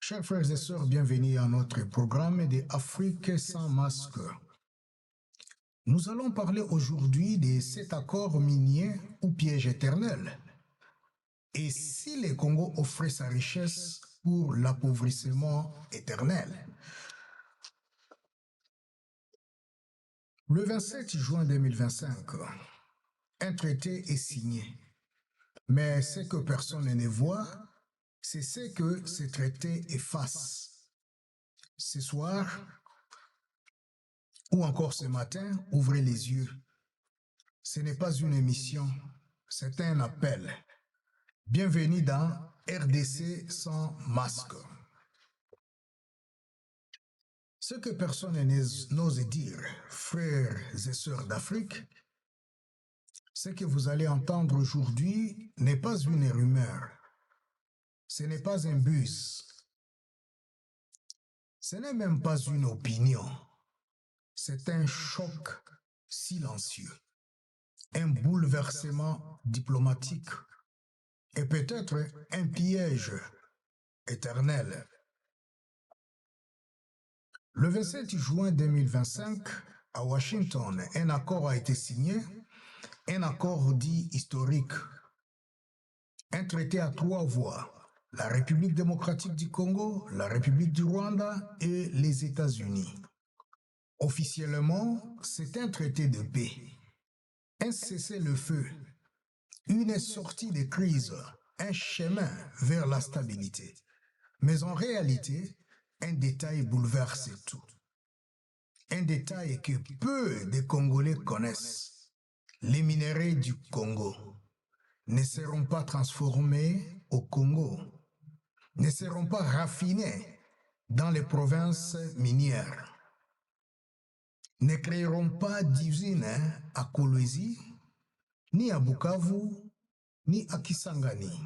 Chers frères et sœurs, bienvenue à notre programme de Afrique sans masque. Nous allons parler aujourd'hui de cet accord minier ou piège éternel. Et si le Congo offrait sa richesse pour l'appauvrissement éternel? Le 27 juin 2025, un traité est signé. Mais ce que personne ne voit, c'est ce que ce traité efface. Ce soir, ou encore ce matin, ouvrez les yeux. Ce n'est pas une émission, c'est un appel. Bienvenue dans RDC sans masque. Ce que personne n'ose dire, frères et sœurs d'Afrique, ce que vous allez entendre aujourd'hui n'est pas une rumeur. Ce n'est pas un buzz. Ce n'est même pas une opinion. C'est un choc silencieux, un bouleversement diplomatique et peut-être un piège éternel. Le 27 juin 2025, à Washington, un accord a été signé, un accord dit historique, un traité à 3 voix, la République démocratique du Congo, la République du Rwanda et les États-Unis. Officiellement, c'est un traité de paix, un cessez-le-feu, une sortie de crise, un chemin vers la stabilité. Mais en réalité, un détail bouleverse tout. Un détail que peu de Congolais connaissent. Les minerais du Congo ne seront pas transformés au Congo, ne seront pas raffinés dans les provinces minières, ne créeront pas d'usines à Kolwezi, ni à Bukavu, ni à Kisangani.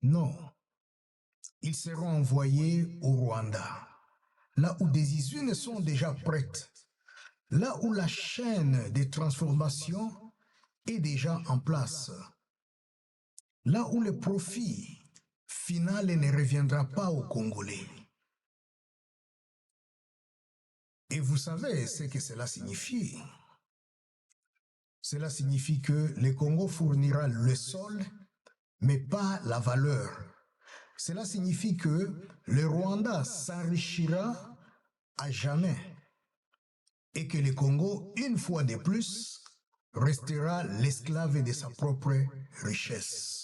Non, ils seront envoyés au Rwanda, là où des usines sont déjà prêtes, là où la chaîne de transformation est déjà en place, là où le profit final ne reviendra pas aux Congolais. Et vous savez ce que cela signifie? Cela signifie que le Congo fournira le sol, mais pas la valeur. Cela signifie que le Rwanda s'enrichira à jamais et que le Congo, une fois de plus, restera l'esclave de sa propre richesse.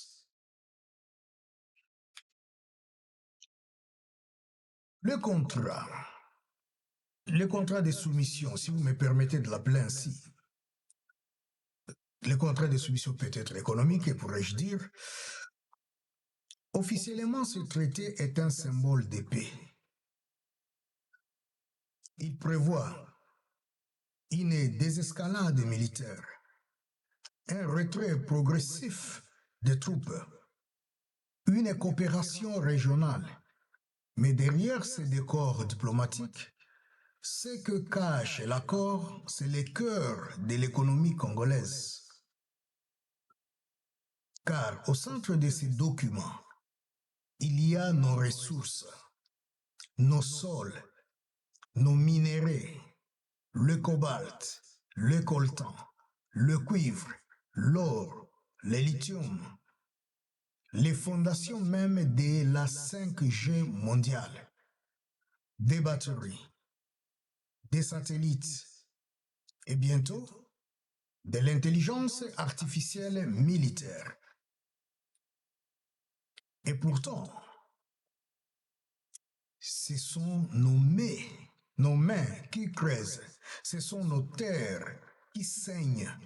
Le contrat de soumission, si vous me permettez de l'appeler ainsi, le contrat de soumission peut être économique, pourrais-je dire. Officiellement, ce traité est un symbole de paix. Il prévoit une désescalade militaire, un retrait progressif des troupes, une coopération régionale. Mais derrière ces décors diplomatiques, ce que cache l'accord, c'est le cœur de l'économie congolaise. Car au centre de ces documents, il y a nos ressources, nos sols, nos minéraux, le cobalt, le coltan, le cuivre, l'or, le lithium, les fondations même de la 5G mondiale, des batteries, des satellites et bientôt de l'intelligence artificielle militaire. Et pourtant, ce sont nos mains qui creusent, ce sont nos terres qui saignent,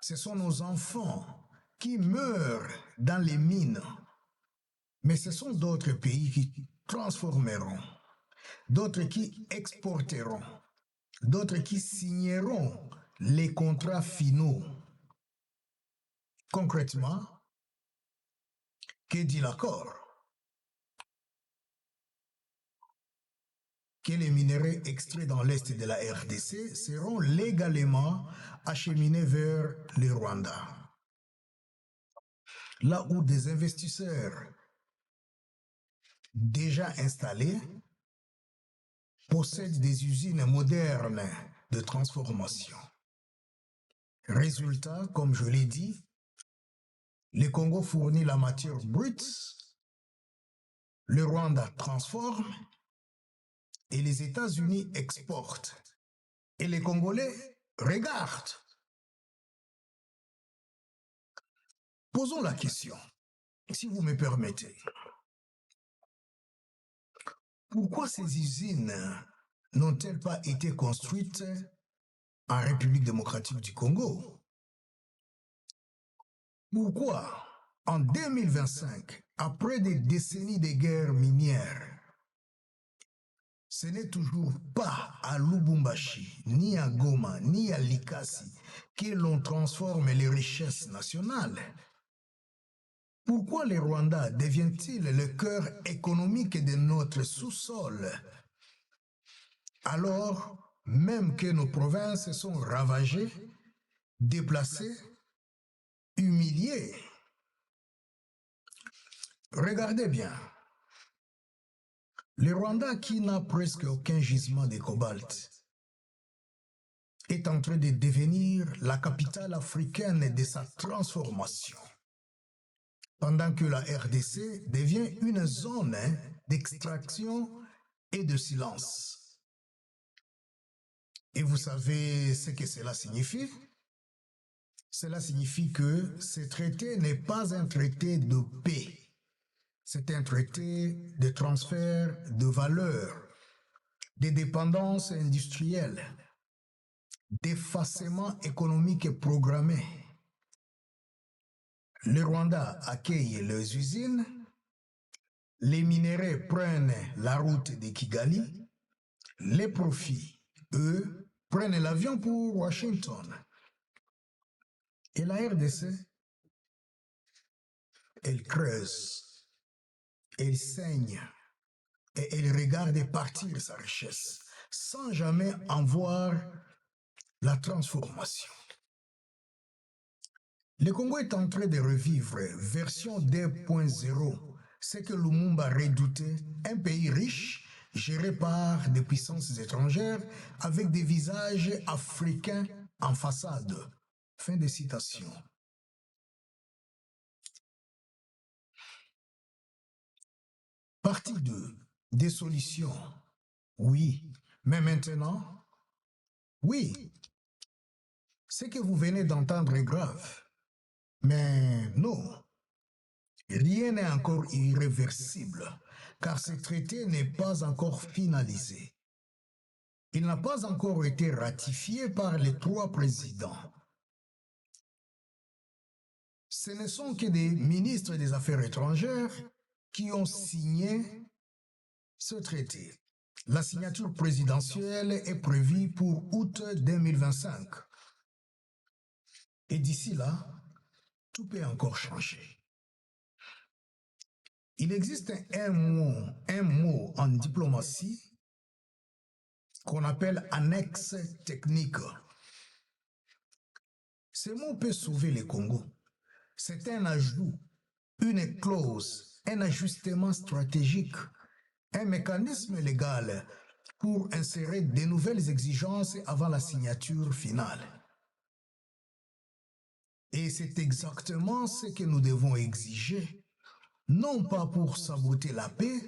ce sont nos enfants qui meurent dans les mines. Mais ce sont d'autres pays qui transformeront, d'autres qui exporteront, d'autres qui signeront les contrats finaux. Concrètement, que dit l'accord? Que les minéraux extraits dans l'est de la RDC seront légalement acheminés vers le Rwanda. Là où des investisseurs déjà installés, possède des usines modernes de transformation. Résultat, comme je l'ai dit, le Congo fournit la matière brute, le Rwanda transforme et les États-Unis exportent. Et les Congolais regardent. Posons la question, si vous me permettez. Pourquoi ces usines n'ont-elles pas été construites en République démocratique du Congo? Pourquoi, en 2025, après des décennies de guerres minières, ce n'est toujours pas à Lubumbashi, ni à Goma, ni à Likasi que l'on transforme les richesses nationales? Pourquoi les Rwandais deviennent-ils le cœur économique de notre sous-sol, alors même que nos provinces sont ravagées, déplacées, humiliées? Regardez bien. Le Rwanda, qui n'a presque aucun gisement de cobalt, est en train de devenir la capitale africaine de sa transformation, pendant que la RDC devient une zone d'extraction et de silence. Et vous savez ce que cela signifie? Cela signifie que ce traité n'est pas un traité de paix. C'est un traité de transfert de valeurs, de dépendance industrielle, d'effacement économique programmé. Le Rwanda accueille les usines, les minéraux prennent la route de Kigali, les profits, eux, prennent l'avion pour Washington. Et la RDC, elle creuse, elle saigne et elle regarde partir sa richesse sans jamais en voir la transformation. Le Congo est en train de revivre version 2.0, ce que Lumumba redoutait, un pays riche géré par des puissances étrangères avec des visages africains en façade. Fin de citation. Partie 2. Des solutions. Oui, mais maintenant, oui, ce que vous venez d'entendre est grave. Mais non, rien n'est encore irréversible, car ce traité n'est pas encore finalisé. Il n'a pas encore été ratifié par les 3 présidents. Ce ne sont que des ministres des Affaires étrangères qui ont signé ce traité. La signature présidentielle est prévue pour août 2025. Et d'ici là, tout peut encore changer. Il existe un mot en diplomatie qu'on appelle annexe technique. Ce mot peut sauver le Congo. C'est un ajout, une clause, un ajustement stratégique, un mécanisme légal pour insérer de nouvelles exigences avant la signature finale. Et c'est exactement ce que nous devons exiger, non pas pour saboter la paix,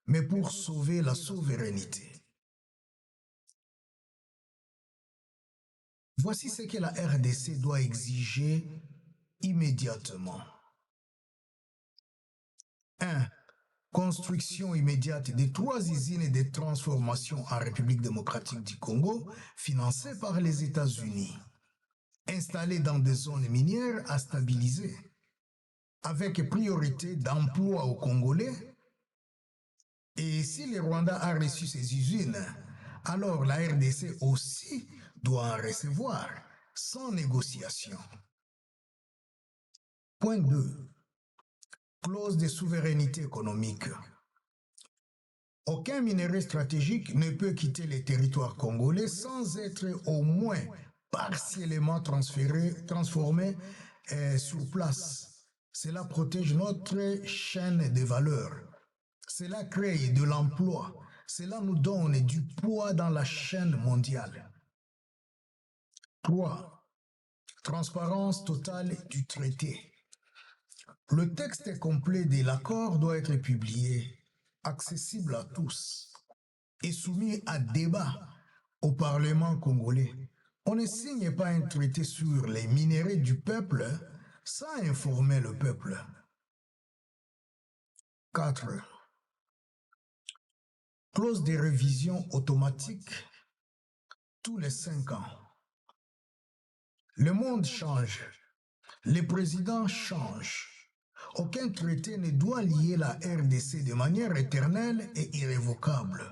mais pour sauver la souveraineté. Voici ce que la RDC doit exiger immédiatement. 1. Construction immédiate des 3 usines de transformation en République démocratique du Congo, financées par les États-Unis, installées dans des zones minières à stabiliser, avec priorité d'emploi aux Congolais. Et si le Rwanda a reçu ces usines, alors la RDC aussi doit en recevoir, sans négociation. Point 2. Clause de souveraineté économique. Aucun minerai stratégique ne peut quitter les territoires congolais sans être au moins partiellement transformé sur place. Cela protège notre chaîne de valeur. Cela crée de l'emploi. Cela nous donne du poids dans la chaîne mondiale. 3. Transparence totale du traité. Le texte complet de l'accord doit être publié, accessible à tous et soumis à débat au Parlement congolais. On ne signe pas un traité sur les minéraux du peuple sans informer le peuple. 4. Clause de révision automatique tous les 5 ans. Le monde change. Les présidents changent. Aucun traité ne doit lier la RDC de manière éternelle et irrévocable.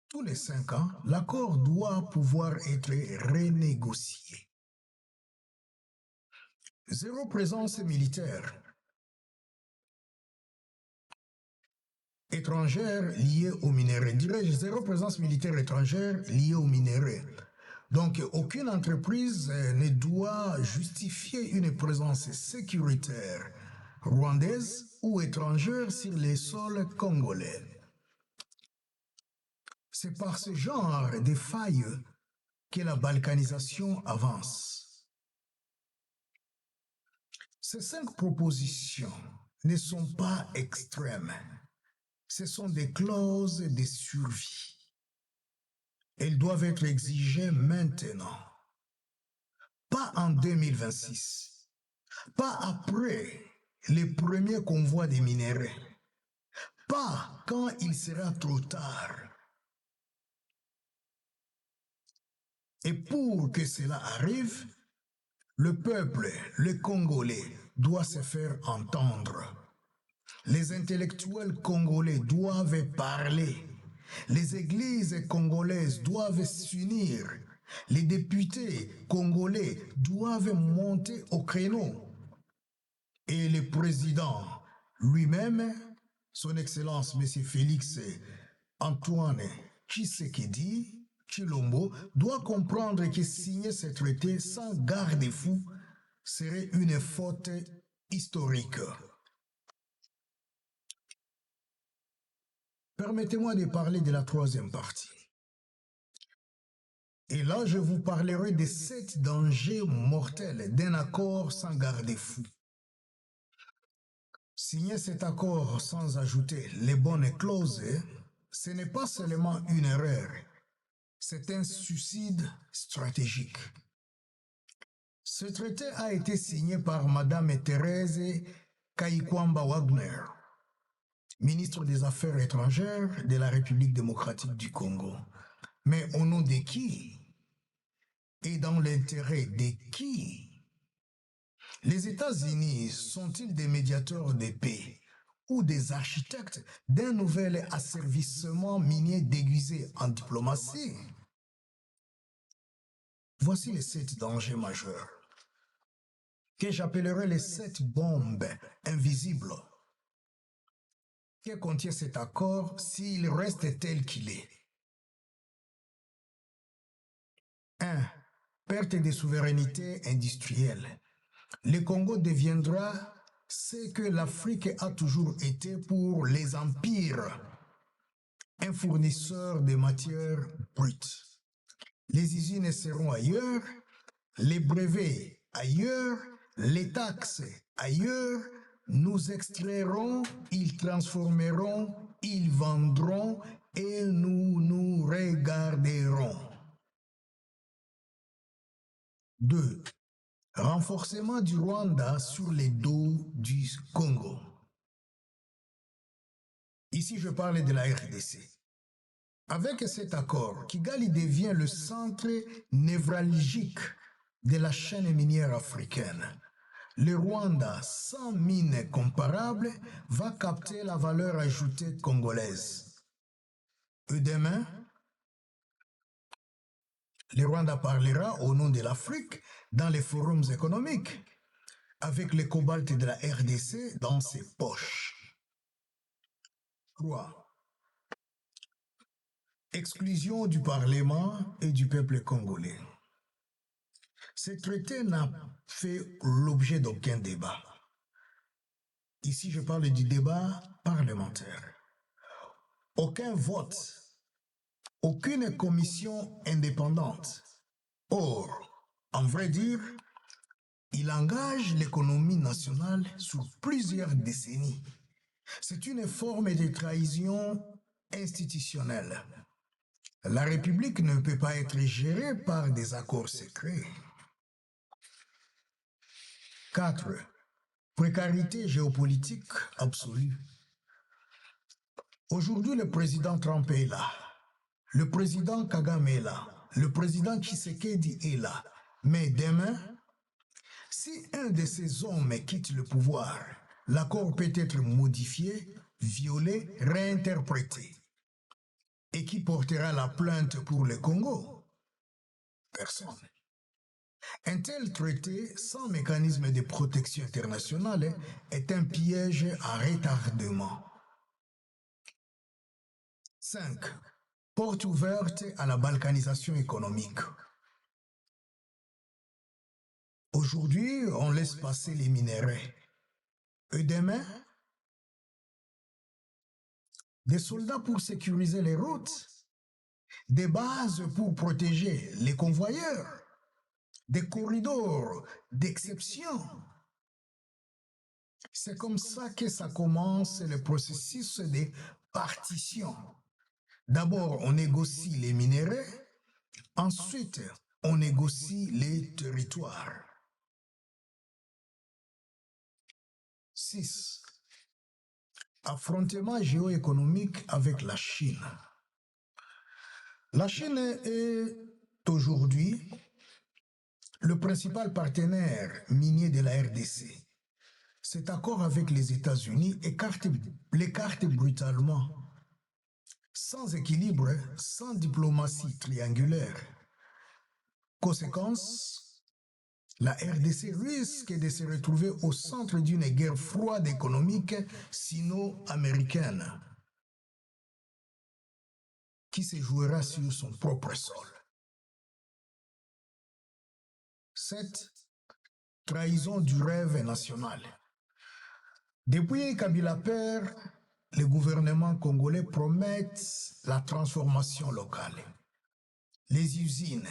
Tous les 5 ans, l'accord doit pouvoir être renégocié. 0 présence militaire étrangère liée aux minéraux. Dirais-je 0 présence militaire étrangère liée aux minéraux. Donc, aucune entreprise ne doit justifier une présence sécuritaire rwandaise ou étrangère sur les sols congolais. C'est par ce genre de failles que la balkanisation avance. Ces 5 propositions ne sont pas extrêmes. Ce sont des clauses de survie. Elles doivent être exigées maintenant, pas en 2026, pas après les premiers convois des minéraux, pas quand il sera trop tard. Et pour que cela arrive, le peuple, le Congolais, doit se faire entendre. Les intellectuels congolais doivent parler. Les églises congolaises doivent s'unir. Les députés congolais doivent monter au créneau. Et le président lui-même, son Excellence M. Félix Antoine Tshisekedi Tshilombo, doit comprendre que signer ce traité sans garde-fou serait une faute historique. Permettez-moi de parler de la 3e partie. Et là, je vous parlerai des 7 dangers mortels d'un accord sans garde-fou. Signer cet accord sans ajouter les bonnes clauses, ce n'est pas seulement une erreur, c'est un suicide stratégique. Ce traité a été signé par Madame Thérèse Kayikwamba Wagner, ministre des Affaires étrangères de la République démocratique du Congo. Mais au nom de qui? Et dans l'intérêt de qui? Les États-Unis sont-ils des médiateurs de paix ou des architectes d'un nouvel asservissement minier déguisé en diplomatie? Voici les 7 dangers majeurs que j'appellerai les 7 bombes invisibles que contient cet accord s'il reste tel qu'il est. 1. Perte de souveraineté industrielle. Le Congo deviendra ce que l'Afrique a toujours été pour les empires, un fournisseur de matières brutes. Les usines seront ailleurs, les brevets ailleurs, les taxes ailleurs. Nous extrairons, ils transformeront, ils vendront et nous nous regarderons. 2. Renforcement du Rwanda sur les dos du Congo. Ici, je parle de la RDC. Avec cet accord, Kigali devient le centre névralgique de la chaîne minière africaine. Le Rwanda, sans mine comparable, va capter la valeur ajoutée congolaise. Et demain, le Rwanda parlera au nom de l'Afrique dans les forums économiques, avec le cobalt de la RDC dans ses poches. 3. Exclusion du Parlement et du peuple congolais. « Ce traité n'a fait l'objet d'aucun débat. Ici, je parle du débat parlementaire. Aucun vote, aucune commission indépendante. Or, en vrai dire, il engage l'économie nationale sur plusieurs décennies. C'est une forme de trahison institutionnelle. La République ne peut pas être gérée par des accords secrets. 4. Précarité géopolitique absolue. Aujourd'hui, le président Trump est là. Le président Kagame est là. Le président Tshisekedi est là. Mais demain, si un de ces hommes quitte le pouvoir, l'accord peut être modifié, violé, réinterprété. Et qui portera la plainte pour le Congo? Personne. Un tel traité sans mécanisme de protection internationale est un piège à retardement. 5. Porte ouverte à la balkanisation économique. Aujourd'hui, on laisse passer les minéraux. Et demain, des soldats pour sécuriser les routes, des bases pour protéger les convoyeurs, des corridors d'exception. C'est comme ça que ça commence le processus de partition. D'abord, on négocie les minéraux, ensuite, on négocie les territoires. 6. Affrontement géoéconomique avec la Chine. La Chine est aujourd'hui le principal partenaire minier de la RDC. Cet accord avec les États-Unis l'écarte brutalement. Sans équilibre, sans diplomatie triangulaire. Conséquence, la RDC risque de se retrouver au centre d'une guerre froide économique sino-américaine qui se jouera sur son propre sol. 7. Trahison du rêve national. Depuis Kabila père, les gouvernements congolais promettent la transformation locale, les usines,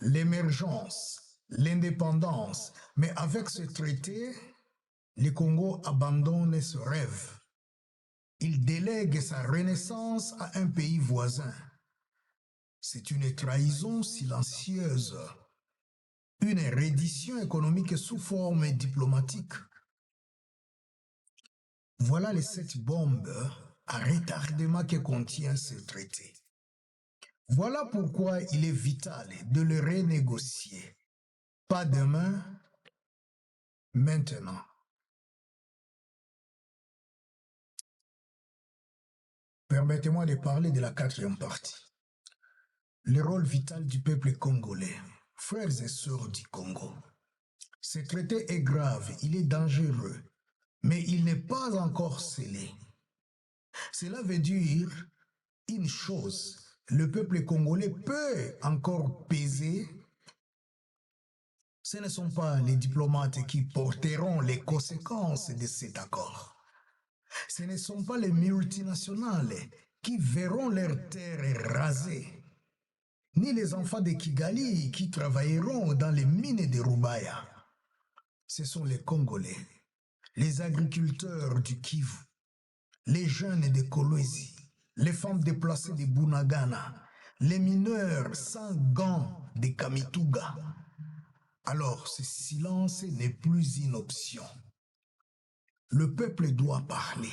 l'émergence, l'indépendance. Mais avec ce traité, le Congo abandonne ce rêve. Il délègue sa renaissance à un pays voisin. C'est une trahison silencieuse, une reddition économique sous forme diplomatique. Voilà les 7 bombes à retardement que contient ce traité. Voilà pourquoi il est vital de le renégocier. Pas demain, maintenant. Permettez-moi de parler de la 4e partie. Le rôle vital du peuple congolais, frères et sœurs du Congo. Ce traité est grave, il est dangereux, mais il n'est pas encore scellé. Cela veut dire une chose, le peuple congolais peut encore peser. Ce ne sont pas les diplomates qui porteront les conséquences de cet accord. Ce ne sont pas les multinationales qui verront leurs terres rasées, ni les enfants de Kigali qui travailleront dans les mines de Rubaya. Ce sont les Congolais, les agriculteurs du Kivu, les jeunes de Kolwezi, les femmes déplacées de Bunagana, les mineurs sans gants de Kamituga. Alors, ce silence n'est plus une option. Le peuple doit parler.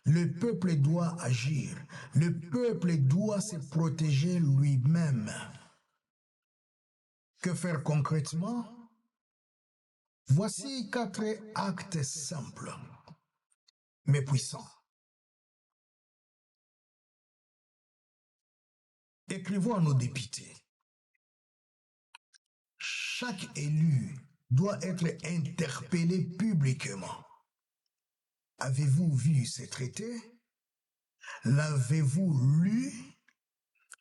Le peuple doit agir. Le peuple doit se protéger lui-même. Que faire concrètement? Voici 4 actes simples, mais puissants. Écrivons à nos députés. Chaque élu doit être interpellé publiquement. Avez-vous vu ces traités? L'avez-vous lu?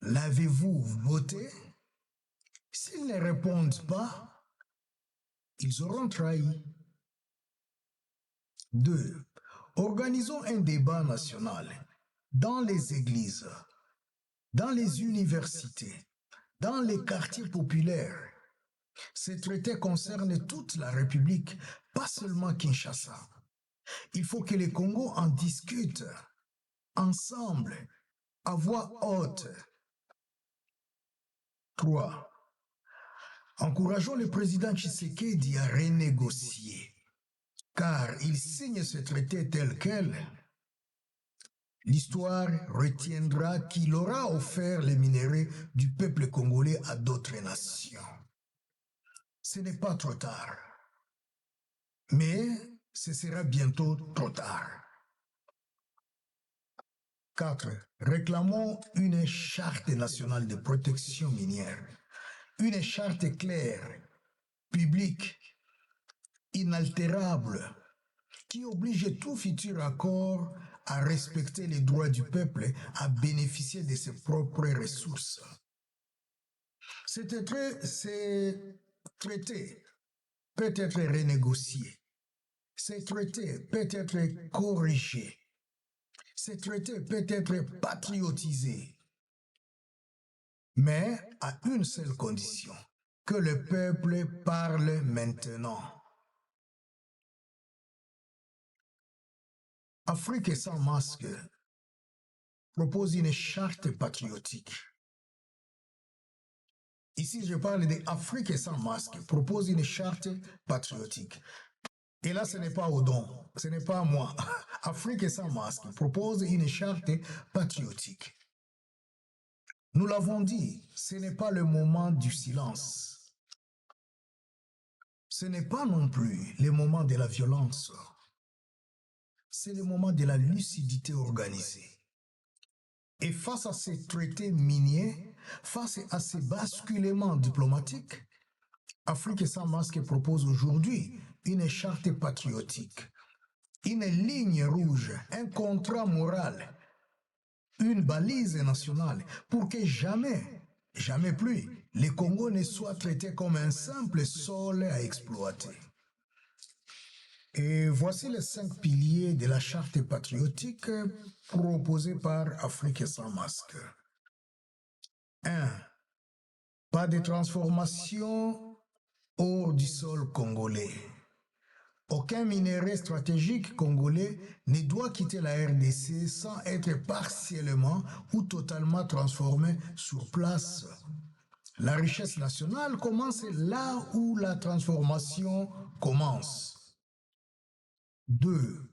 L'avez-vous voté? S'ils ne répondent pas, ils auront trahi. 2. organisons un débat national dans les églises, dans les universités, dans les quartiers populaires. Ces traités concernent toute la République, pas seulement Kinshasa. Il faut que les Congos en discutent ensemble, à voix haute. 3. Encourageons le président Tshisekedi à renégocier, car il signe ce traité tel quel. L'histoire retiendra qu'il aura offert les minéraux du peuple congolais à d'autres nations. Ce n'est pas trop tard, mais ce sera bientôt trop tard. 4. Réclamons une charte nationale de protection minière, une charte claire, publique, inaltérable, qui oblige tout futur accord à respecter les droits du peuple à bénéficier de ses propres ressources. Ce traité peut être renégocié. Ce traité peut être corrigé. Ce traité peut être patriotisé. Mais à une seule condition, que le peuple parle maintenant. Afrique sans masque propose une charte patriotique. Ici, je parle d'Afrique sans masque, propose une charte patriotique. Et là, ce n'est pas Odon, ce n'est pas moi. Afrique sans masque propose une charte patriotique. Nous l'avons dit, ce n'est pas le moment du silence. Ce n'est pas non plus le moment de la violence. C'est le moment de la lucidité organisée. Et face à ces traités miniers, face à ces basculements diplomatiques, Afrique sans masque propose aujourd'hui une charte patriotique, une ligne rouge, un contrat moral, une balise nationale pour que jamais, jamais plus, le Congo ne soit traité comme un simple sol à exploiter. Et voici les 5 piliers de la charte patriotique proposée par Afrique sans masque. 1. Pas de transformation hors du sol congolais. Aucun minerai stratégique congolais ne doit quitter la RDC sans être partiellement ou totalement transformé sur place. La richesse nationale commence là où la transformation commence. 2.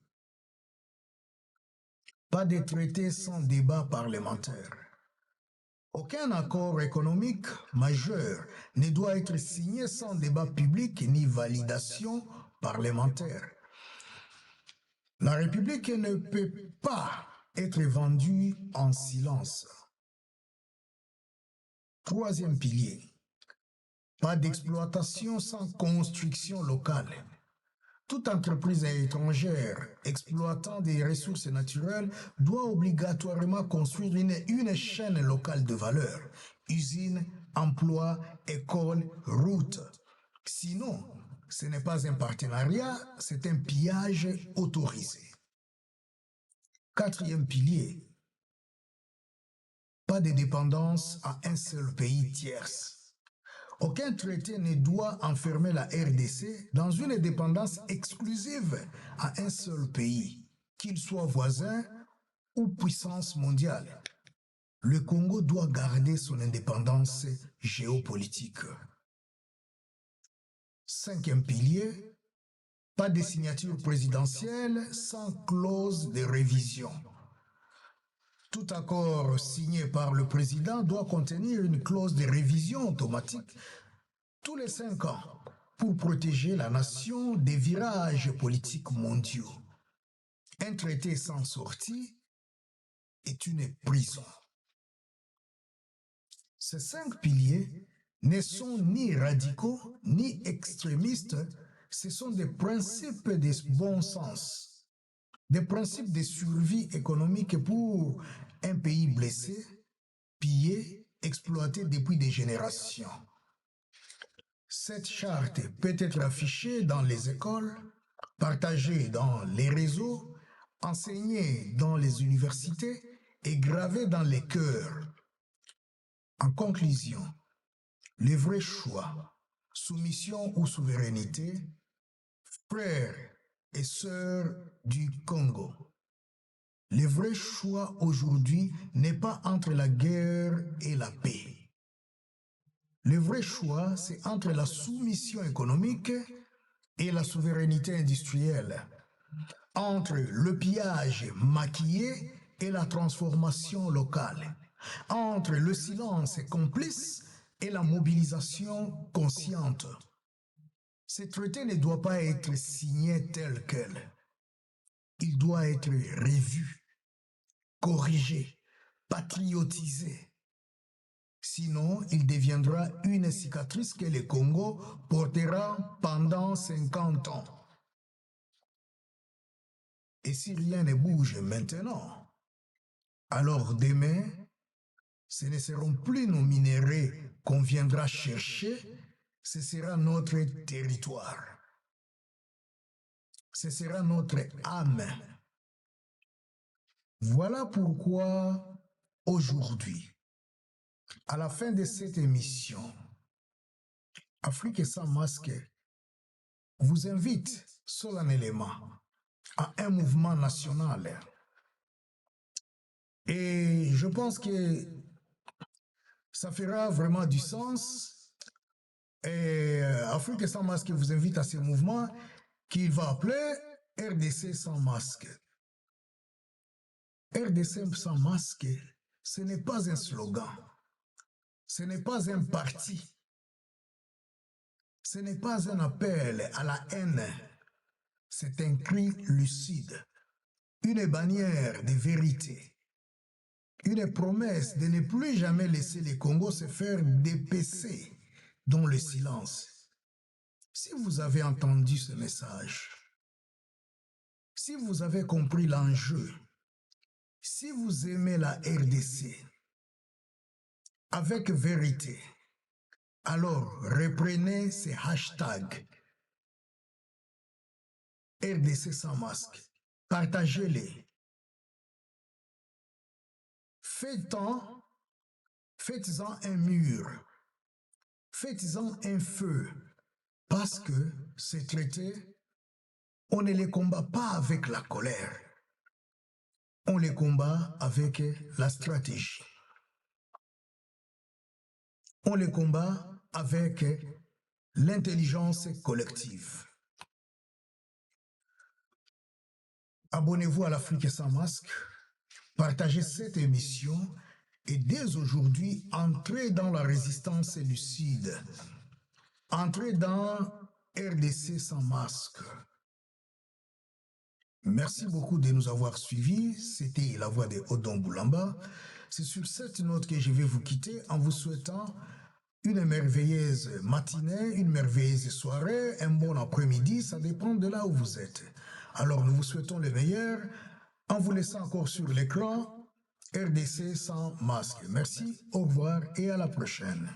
Pas de traité sans débat parlementaire. Aucun accord économique majeur ne doit être signé sans débat public ni validation parlementaire. La République ne peut pas être vendue en silence. 3e pilier. Pas d'exploitation sans construction locale. Toute entreprise étrangère exploitant des ressources naturelles doit obligatoirement construire une chaîne locale de valeur, usines, emplois, écoles, routes. Sinon, ce n'est pas un partenariat, c'est un pillage autorisé. 4e pilier. Pas de dépendance à un seul pays tierce. Aucun traité ne doit enfermer la RDC dans une dépendance exclusive à un seul pays, qu'il soit voisin ou puissance mondiale. Le Congo doit garder son indépendance géopolitique. 5e pilier, pas de signature présidentielle sans clause de révision. Tout accord signé par le président doit contenir une clause de révision automatique tous les 5 ans pour protéger la nation des virages politiques mondiaux. Un traité sans sortie est une prison. Ces 5 piliers ne sont ni radicaux ni extrémistes, ce sont des principes de bon sens. Des principes de survie économique pour un pays blessé, pillé, exploité depuis des générations. Cette charte peut être affichée dans les écoles, partagée dans les réseaux, enseigné dans les universités et gravé dans les cœurs. En conclusion, le vrai choix, soumission ou souveraineté, frères et sœurs du Congo, le vrai choix aujourd'hui n'est pas entre la guerre et la paix. Le vrai choix, c'est entre la soumission économique et la souveraineté industrielle, entre le pillage maquillé et la transformation locale, entre le silence complice et la mobilisation consciente. Ce traité ne doit pas être signé tel quel. Il doit être revu, corrigé, patriotisé. Sinon, il deviendra une cicatrice que le Congo portera pendant 50 ans. Et si rien ne bouge maintenant, alors demain, ce ne seront plus nos minéraux qu'on viendra chercher, ce sera notre territoire. Ce sera notre âme. Voilà pourquoi aujourd'hui, à la fin de cette émission, Afrique sans masque vous invite solennellement à un mouvement national. Et je pense que ça fera vraiment du sens. Et Afrique sans masque vous invite à ce mouvement qu'il va appeler RDC sans masque. RDC sans masque, ce n'est pas un slogan. Ce n'est pas un parti. Ce n'est pas un appel à la haine. C'est un cri lucide, une bannière de vérité, une promesse de ne plus jamais laisser le Congo se faire dépecer dans le silence. Si vous avez entendu ce message, si vous avez compris l'enjeu, si vous aimez la RDC, avec vérité, alors reprenez ces hashtags RDC sans masque, partagez-les. Faites-en un mur, faites-en un feu, parce que ces traités, on ne les combat pas avec la colère, on les combat avec la stratégie. On les combat avec l'intelligence collective. Abonnez-vous à l'Afrique sans masque, partagez cette émission et dès aujourd'hui, entrez dans la résistance lucide. Entrez dans RDC sans masque. Merci beaucoup de nous avoir suivis. C'était la voix de Odon Boulamba. C'est sur cette note que je vais vous quitter en vous souhaitant une merveilleuse matinée, une merveilleuse soirée, un bon après-midi, ça dépend de là où vous êtes. Alors nous vous souhaitons le meilleur en vous laissant encore sur l'écran RDC sans masque. Merci, au revoir et à la prochaine.